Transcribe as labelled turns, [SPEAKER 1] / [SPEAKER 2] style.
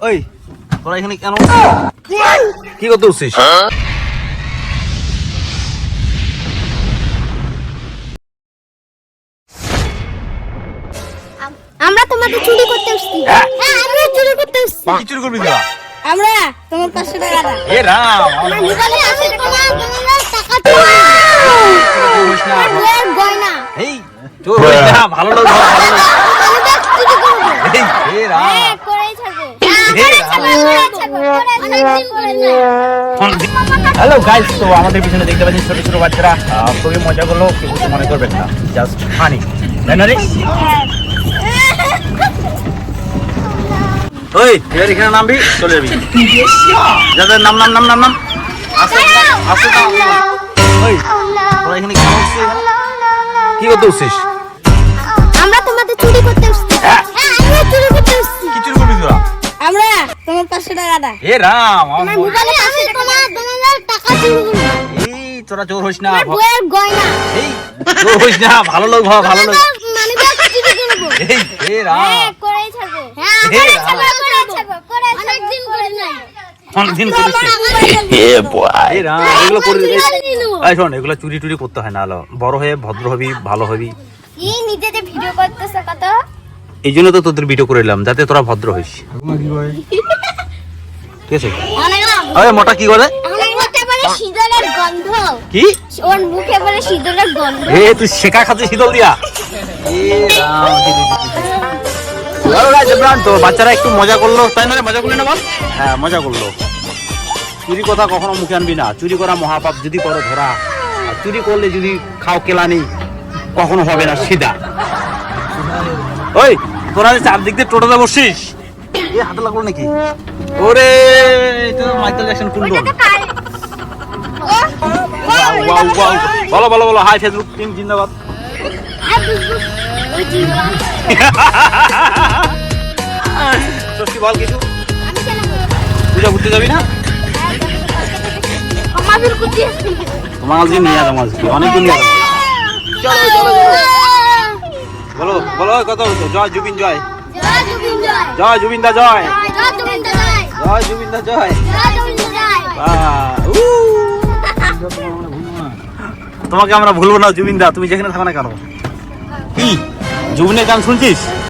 [SPEAKER 1] ওই তোরা এখানে কেন কি করতে উঠছিস?
[SPEAKER 2] আমরা তোমাকে চুরি করতে আসছি। হ্যাঁ, আমরা চুরি করতে আসছি।
[SPEAKER 1] কি চুরি করবি তোরা?
[SPEAKER 2] আমরা তোমার 500 টাকা দাও।
[SPEAKER 1] এ রাম,
[SPEAKER 2] আমরা মোবাইলে আছে তোমার টাকা চুরি। আমার বউয়ের গয়না।
[SPEAKER 1] এই চোর হইস না, ভালো লোক হ, ভালো লোক।
[SPEAKER 2] আমি ব্যাগ চুরি করব।
[SPEAKER 1] এই এ রাম,
[SPEAKER 2] হ্যাঁ, করেই ছাড়বো। করেই ছাড়বো। অনেকদিন করে না।
[SPEAKER 3] হ্যালো গাইস, তো আমাদের পিছনে দেখতে পাচ্ছেন ছোট ছোট বাচ্চারা খুবই মজা করলো, কিছু মনে করবেন না, জাস্ট ফানি, তাই না রে?
[SPEAKER 1] ওই এবার এখানে নামবি, চলে যাবি। যাদের নাম নাম নাম নাম নাম আসে আসে নাম। ওই তোরা এখানে কেন উঠছিস? কি করতে উঠছিস?
[SPEAKER 2] আমরা তোমাদের চুরি করতে আসছি। হ্যাঁ, আমরা চুরি করতে আসছি।
[SPEAKER 1] কি চুরি করবি তোরা?
[SPEAKER 2] আমরা তোমার 500 টাকা দাও।
[SPEAKER 1] এ রাম,
[SPEAKER 2] আমার মোবাইলে আছে তোমার টাকা চুরি করব।
[SPEAKER 1] এই তোরা চোর হইস না,
[SPEAKER 2] আমার বউয়ের গয়না।
[SPEAKER 1] এই চোর হইস না, ভালো লোক হ, ভালো লোক।
[SPEAKER 2] মানে ব্যাগ চুরি করব।
[SPEAKER 1] এই এ রাম,
[SPEAKER 2] হ্যাঁ, করেই ছাড়বো। হ্যাঁ, করেই ছাড়বো, করেই ছাড়বো। অনেকদিন করে নাই।
[SPEAKER 1] অনেকদিন করিস নি। এই রাম, এগুলো করে এই শোন, এগুলো চুরি টুরি করতে হয় না, আলো বড় হয়ে ভদ্র হবি, ভালো হবি।
[SPEAKER 2] এই নিজেতে ভিডিও করতেছ কত?
[SPEAKER 1] এই জন্য তো তোদের ভিডিও করে এলাম, যাতে তোরা ভদ্র হইস। ঠিক আছে? আরে মোটা কি করে?
[SPEAKER 2] আমার মুখে বলে শীতলের গন্ধ।
[SPEAKER 1] কি?
[SPEAKER 2] ওর মুখে বলে শীতলের গন্ধ।
[SPEAKER 1] এ তুই শেখা খাচ্ছিস শীতল দিয়া? এ রাম, তো বাচ্চারা একটু মজা করলো, তাই না রে? মজা করলি না বল? হ্যাঁ, মজা করলো। চুরি কথা কখনো মুখে আনবি না, চুরি করা মহাপাপ, যদি করো ধরা। আর চুরি করলে যদি খাও কেলানি, কখনো হবে না সিধা। ওই তোরা যে চারদিক দিয়ে টোটোতে বসছিস, এ হাতে লাগলো নাকি? ওরে এটা তো মাইকেল জ্যাকসন কুন্ডল। বলো বলো বলো, হাই ফেসবুক টিম জিন্দাবাদ। সত্যি বল কিছু, পূজা ঘুরতে যাবি না?
[SPEAKER 2] আমাদের কুচি আছে।
[SPEAKER 1] তোমার আজকে নিয়ে যাবো, আজকে অনেকদিন নিয়ে যাবো। চলো চলো বলো বলো কথা বলতো। জয় জুবিন জয়,
[SPEAKER 2] জয় জুবিন জয়।
[SPEAKER 1] জয় জুবিন দা জয়,
[SPEAKER 2] জয় জুবিন জয়।
[SPEAKER 1] জয় জুবিন দা জয়।
[SPEAKER 2] জয় জুবিন জয়।
[SPEAKER 1] তোমাকে আমরা ভুলবো না জুবিন দা, তুমি যেখানে থাকো না কেন। কি জুবিনের গান শুনছিস?